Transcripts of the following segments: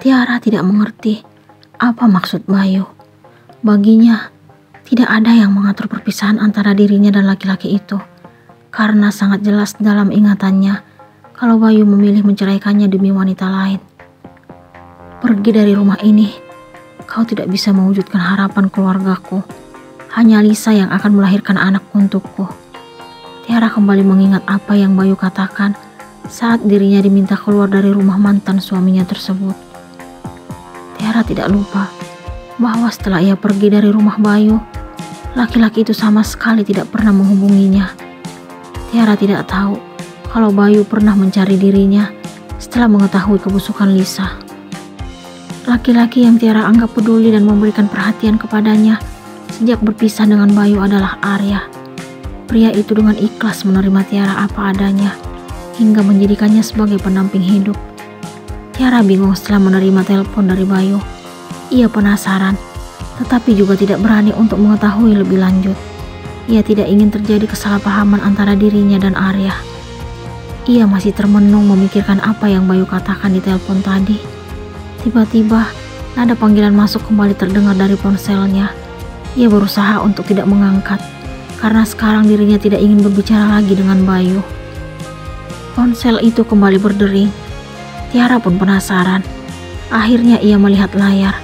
Tiara tidak mengerti apa maksud Bayu. Baginya, tidak ada yang mengatur perpisahan antara dirinya dan laki-laki itu. Karena sangat jelas dalam ingatannya kalau Bayu memilih menceraikannya demi wanita lain. Pergi dari rumah ini, kau tidak bisa mewujudkan harapan keluargaku. Hanya Lisa yang akan melahirkan anak untukku. Tiara kembali mengingat apa yang Bayu katakan saat dirinya diminta keluar dari rumah mantan suaminya tersebut. Tiara tidak lupa bahwa setelah ia pergi dari rumah Bayu, laki-laki itu sama sekali tidak pernah menghubunginya. Tiara tidak tahu kalau Bayu pernah mencari dirinya setelah mengetahui kebusukan Lisa. Laki-laki yang Tiara anggap peduli dan memberikan perhatian kepadanya sejak berpisah dengan Bayu adalah Arya. Pria itu dengan ikhlas menerima Tiara apa adanya hingga menjadikannya sebagai pendamping hidup. Tiara bingung setelah menerima telepon dari Bayu. Ia penasaran, tetapi juga tidak berani untuk mengetahui lebih lanjut. Ia tidak ingin terjadi kesalahpahaman antara dirinya dan Arya. Ia masih termenung memikirkan apa yang Bayu katakan di telepon tadi. Tiba-tiba, nada panggilan masuk kembali terdengar dari ponselnya. Ia berusaha untuk tidak mengangkat, karena sekarang dirinya tidak ingin berbicara lagi dengan Bayu. Ponsel itu kembali berdering. Tiara pun penasaran. Akhirnya ia melihat layar.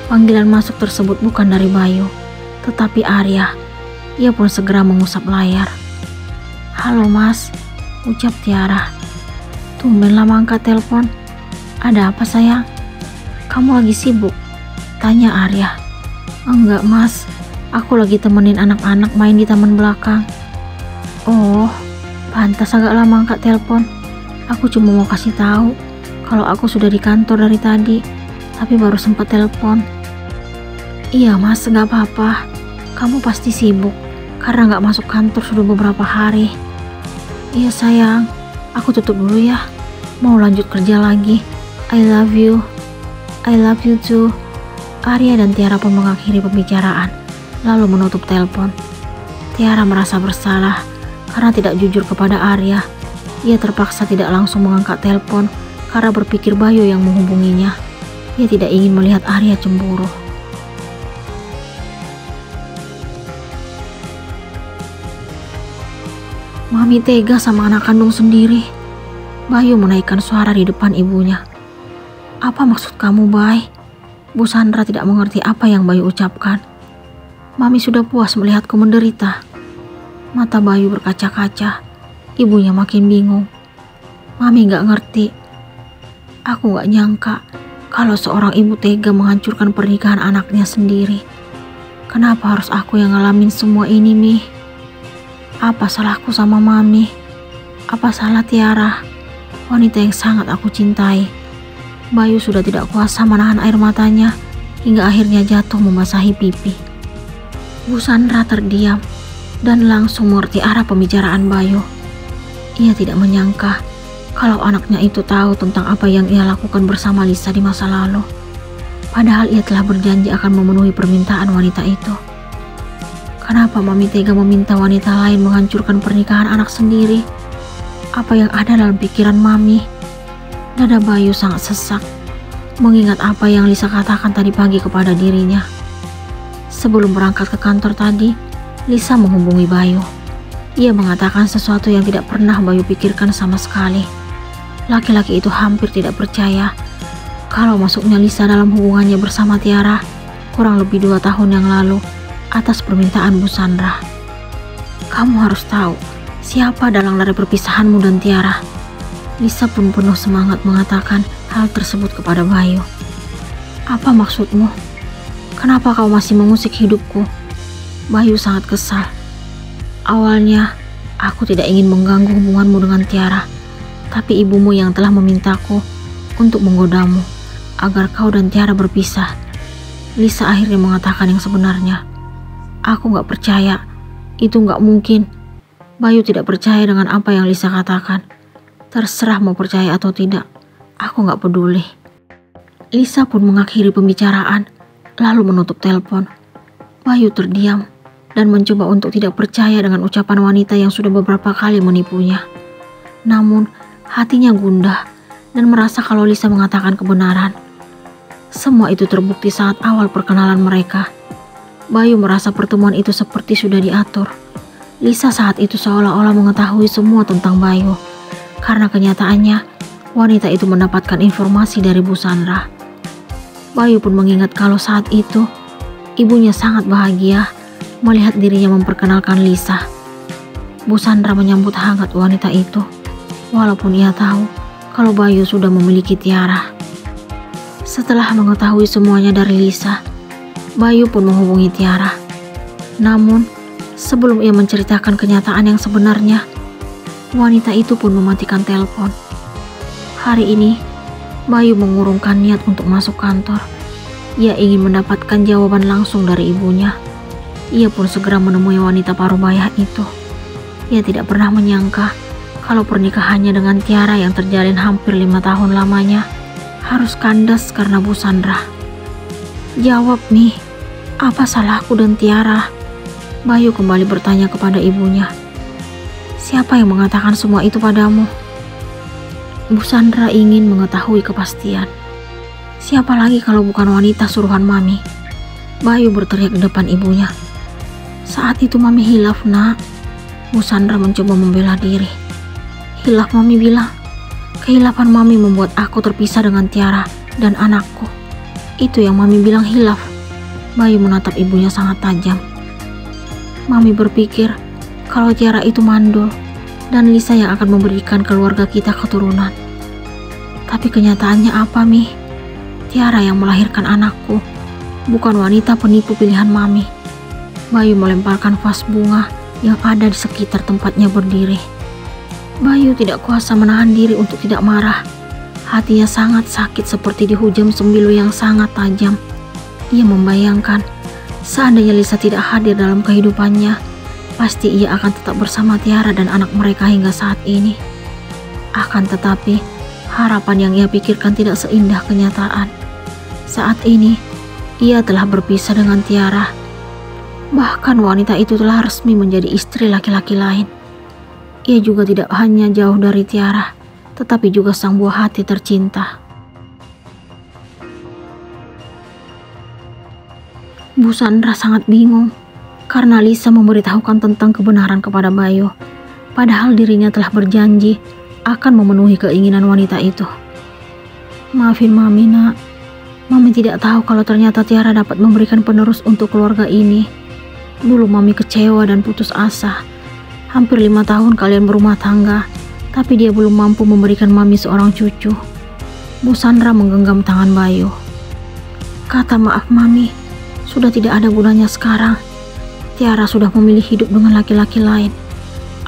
Panggilan masuk tersebut bukan dari Bayu, tetapi Arya. Ia pun segera mengusap layar. "Halo mas," ucap Tiara. "Tumben lama angkat telepon. Ada apa sayang? Kamu lagi sibuk?" tanya Arya. "Enggak mas, aku lagi temenin anak-anak main di taman belakang." "Oh, pantas agak lama angkat telepon. Aku cuma mau kasih tahu kalau aku sudah di kantor dari tadi, tapi baru sempat telepon." "Iya mas, gak apa-apa. Kamu pasti sibuk karena gak masuk kantor sudah beberapa hari." "Iya sayang, aku tutup dulu ya. Mau lanjut kerja lagi. I love you." "I love you too." Arya dan Tiara pun mengakhiri pembicaraan, lalu menutup telepon. Tiara merasa bersalah karena tidak jujur kepada Arya. Ia terpaksa tidak langsung mengangkat telepon karena berpikir Bayu yang menghubunginya. Ia tidak ingin melihat Arya cemburu. "Mami tega sama anak kandung sendiri." Bayu menaikkan suara di depan ibunya. "Apa maksud kamu, Bay?" Bu Sandra tidak mengerti apa yang Bayu ucapkan. "Mami sudah puas melihatku menderita." Mata Bayu berkaca-kaca. Ibunya makin bingung. "Mami gak ngerti. Aku gak nyangka kalau seorang ibu tega menghancurkan pernikahan anaknya sendiri. Kenapa harus aku yang ngalamin semua ini, Mi? Apa salahku sama Mami? Apa salah Tiara, wanita yang sangat aku cintai?" Bayu sudah tidak kuasa menahan air matanya hingga akhirnya jatuh membasahi pipi. Bu Sandra terdiam dan langsung mengerti arah pembicaraan Bayu. Ia tidak menyangka kalau anaknya itu tahu tentang apa yang ia lakukan bersama Lisa di masa lalu. Padahal ia telah berjanji akan memenuhi permintaan wanita itu. Kenapa Mami tega meminta wanita lain menghancurkan pernikahan anak sendiri? Apa yang ada dalam pikiran Mami? Dada Bayu sangat sesak mengingat apa yang Lisa katakan tadi pagi kepada dirinya. Sebelum berangkat ke kantor tadi, Lisa menghubungi Bayu. Ia mengatakan sesuatu yang tidak pernah Bayu pikirkan sama sekali. Laki-laki itu hampir tidak percaya kalau masuknya Lisa dalam hubungannya bersama Tiara kurang lebih 2 tahun yang lalu atas permintaan Bu Sandra. "Kamu harus tahu siapa dalang dari perpisahanmu dan Tiara." Lisa pun penuh semangat mengatakan hal tersebut kepada Bayu. "Apa maksudmu? Kenapa kau masih mengusik hidupku?" Bayu sangat kesal. "Awalnya aku tidak ingin mengganggu hubunganmu dengan Tiara, tapi ibumu yang telah memintaku untuk menggodamu agar kau dan Tiara berpisah." Lisa akhirnya mengatakan yang sebenarnya. "Aku gak percaya, itu gak mungkin." Bayu tidak percaya dengan apa yang Lisa katakan. "Terserah mau percaya atau tidak, aku gak peduli." Lisa pun mengakhiri pembicaraan, lalu menutup telepon. Bayu terdiam dan mencoba untuk tidak percaya dengan ucapan wanita yang sudah beberapa kali menipunya. Namun, hatinya gundah dan merasa kalau Lisa mengatakan kebenaran. Semua itu terbukti saat awal perkenalan mereka. Bayu merasa pertemuan itu seperti sudah diatur. Lisa saat itu seolah-olah mengetahui semua tentang Bayu. Karena kenyataannya, wanita itu mendapatkan informasi dari Bu Sandra. Bayu pun mengingat kalau saat itu, ibunya sangat bahagia melihat dirinya memperkenalkan Lisa. Bu Sandra menyambut hangat wanita itu, walaupun ia tahu kalau Bayu sudah memiliki Tiara. Setelah mengetahui semuanya dari Lisa, Bayu pun menghubungi Tiara. Namun, sebelum ia menceritakan kenyataan yang sebenarnya, wanita itu pun mematikan telepon. Hari ini, Bayu mengurungkan niat untuk masuk kantor. Ia ingin mendapatkan jawaban langsung dari ibunya. Ia pun segera menemui wanita parubaya itu. Ia tidak pernah menyangka kalau pernikahannya dengan Tiara yang terjalin hampir 5 tahun lamanya harus kandas karena Bu Sandra. "Jawab, Mi, apa salahku dan Tiara?" Bayu kembali bertanya kepada ibunya. "Siapa yang mengatakan semua itu padamu?" Bu Sandra ingin mengetahui kepastian. "Siapa lagi kalau bukan wanita suruhan Mami?" Bayu berteriak di depan ibunya. "Saat itu Mami hilaf, Nak." Bu Sandra mencoba membela diri. "Hilaf," Mami bilang. "Kehilafan Mami membuat aku terpisah dengan Tiara dan anakku. Itu yang Mami bilang hilaf." Bayu menatap ibunya sangat tajam. "Mami berpikir kalau Tiara itu mandul dan Lisa yang akan memberikan keluarga kita keturunan. Tapi kenyataannya apa, Mi? Tiara yang melahirkan anakku, bukan wanita penipu pilihan Mami." Bayu melemparkan vas bunga yang ada di sekitar tempatnya berdiri. Bayu tidak kuasa menahan diri untuk tidak marah. Hatinya sangat sakit seperti dihujam sembilu yang sangat tajam. Ia membayangkan seandainya Lisa tidak hadir dalam kehidupannya, pasti ia akan tetap bersama Tiara dan anak mereka hingga saat ini. Akan tetapi, harapan yang ia pikirkan tidak seindah kenyataan. Saat ini, ia telah berpisah dengan Tiara. Bahkan wanita itu telah resmi menjadi istri laki-laki lain. Ia juga tidak hanya jauh dari Tiara, tetapi juga sang buah hati tercinta. Bu Sandra sangat bingung karena Lisa memberitahukan tentang kebenaran kepada Bayu, padahal dirinya telah berjanji akan memenuhi keinginan wanita itu. "Maafin Mami, Nak. Mami tidak tahu kalau ternyata Tiara dapat memberikan penerus untuk keluarga ini. Dulu Mami kecewa dan putus asa. Hampir 5 tahun kalian berumah tangga, tapi dia belum mampu memberikan Mami seorang cucu." Bu Sandra menggenggam tangan Bayu. "Kata maaf Mami sudah tidak ada gunanya sekarang. Tiara sudah memilih hidup dengan laki-laki lain.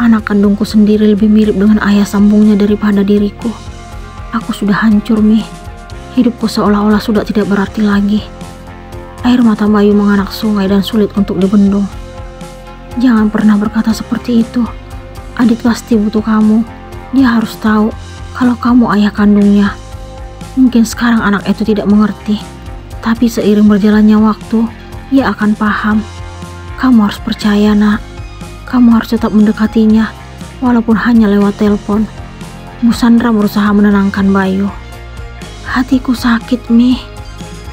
Anak kandungku sendiri lebih mirip dengan ayah sambungnya daripada diriku. Aku sudah hancur, Mi. Hidupku seolah-olah sudah tidak berarti lagi." Air mata Bayu menganak sungai dan sulit untuk dibendung. "Jangan pernah berkata seperti itu. Adit pasti butuh kamu. Dia harus tahu kalau kamu ayah kandungnya. Mungkin sekarang anak itu tidak mengerti, tapi seiring berjalannya waktu, ia akan paham. Kamu harus percaya, Nak. Kamu harus tetap mendekatinya, walaupun hanya lewat telepon." Bu Sandra berusaha menenangkan Bayu. "Hatiku sakit, Mi.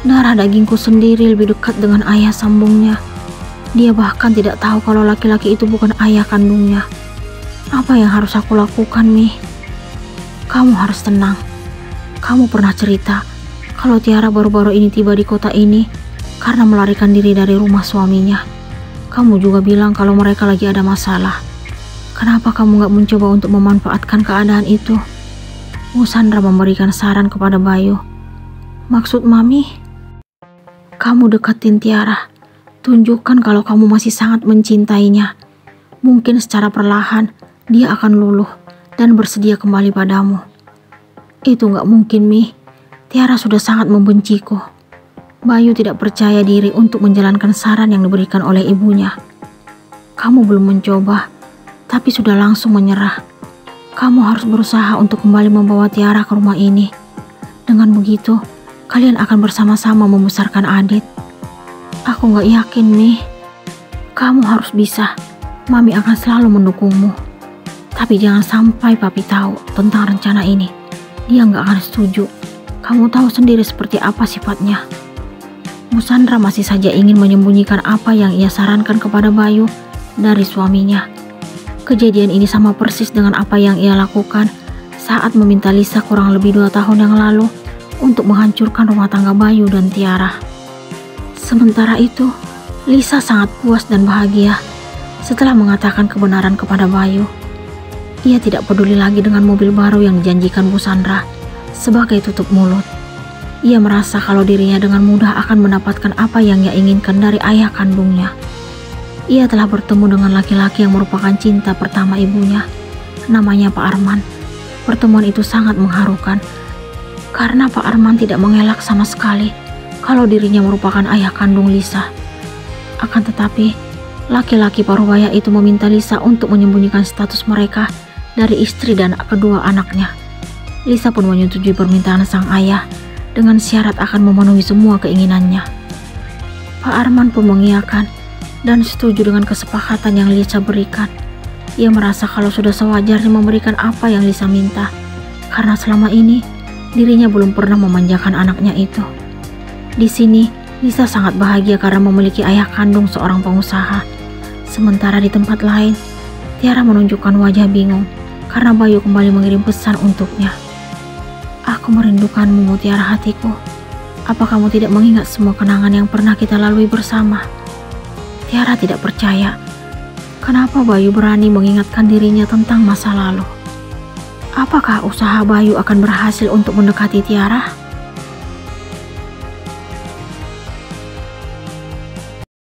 Darah dagingku sendiri lebih dekat dengan ayah sambungnya. Dia bahkan tidak tahu kalau laki-laki itu bukan ayah kandungnya. Apa yang harus aku lakukan, Mi?" "Kamu harus tenang. Kamu pernah cerita kalau Tiara baru-baru ini tiba di kota ini karena melarikan diri dari rumah suaminya. Kamu juga bilang kalau mereka lagi ada masalah. Kenapa kamu gak mencoba untuk memanfaatkan keadaan itu?" Bu Sandra memberikan saran kepada Bayu. "Maksud Mami?" "Kamu deketin Tiara. Tunjukkan kalau kamu masih sangat mencintainya. Mungkin secara perlahan dia akan luluh dan bersedia kembali padamu." "Itu gak mungkin, Mi. Tiara sudah sangat membenciku." Bayu tidak percaya diri untuk menjalankan saran yang diberikan oleh ibunya. "Kamu belum mencoba, tapi sudah langsung menyerah. Kamu harus berusaha untuk kembali membawa Tiara ke rumah ini. Dengan begitu, kalian akan bersama-sama membesarkan Adit." "Aku gak yakin, Mi." "Kamu harus bisa. Mami akan selalu mendukungmu. Tapi jangan sampai Papi tahu tentang rencana ini. Dia gak akan setuju. Kamu tahu sendiri seperti apa sifatnya. Bu Sandra masih saja ingin menyembunyikan apa yang ia sarankan kepada Bayu dari suaminya. Kejadian ini sama persis dengan apa yang ia lakukan saat meminta Lisa kurang lebih 2 tahun yang lalu untuk menghancurkan rumah tangga Bayu dan Tiara. Sementara itu, Lisa sangat puas dan bahagia setelah mengatakan kebenaran kepada Bayu. Ia tidak peduli lagi dengan mobil baru yang dijanjikan Bu Sandra sebagai tutup mulut. Ia merasa kalau dirinya dengan mudah akan mendapatkan apa yang ia inginkan dari ayah kandungnya. Ia telah bertemu dengan laki-laki yang merupakan cinta pertama ibunya. Namanya Pak Arman. Pertemuan itu sangat mengharukan karena Pak Arman tidak mengelak sama sekali kalau dirinya merupakan ayah kandung Lisa. Akan tetapi, laki-laki parubaya itu meminta Lisa untuk menyembunyikan status mereka dari istri dan kedua anaknya. Lisa pun menyetujui permintaan sang ayah dengan syarat akan memenuhi semua keinginannya. Pak Arman pun mengiyakan dan setuju dengan kesepakatan yang Lisa berikan. Ia merasa kalau sudah sewajarnya memberikan apa yang Lisa minta, karena selama ini dirinya belum pernah memanjakan anaknya itu. Di sini, Lisa sangat bahagia karena memiliki ayah kandung seorang pengusaha. Sementara di tempat lain, Tiara menunjukkan wajah bingung karena Bayu kembali mengirim pesan untuknya. Aku merindukanmu, Mutiara hatiku. Apa kamu tidak mengingat semua kenangan yang pernah kita lalui bersama? Tiara tidak percaya. Kenapa Bayu berani mengingatkan dirinya tentang masa lalu? Apakah usaha Bayu akan berhasil untuk mendekati Tiara?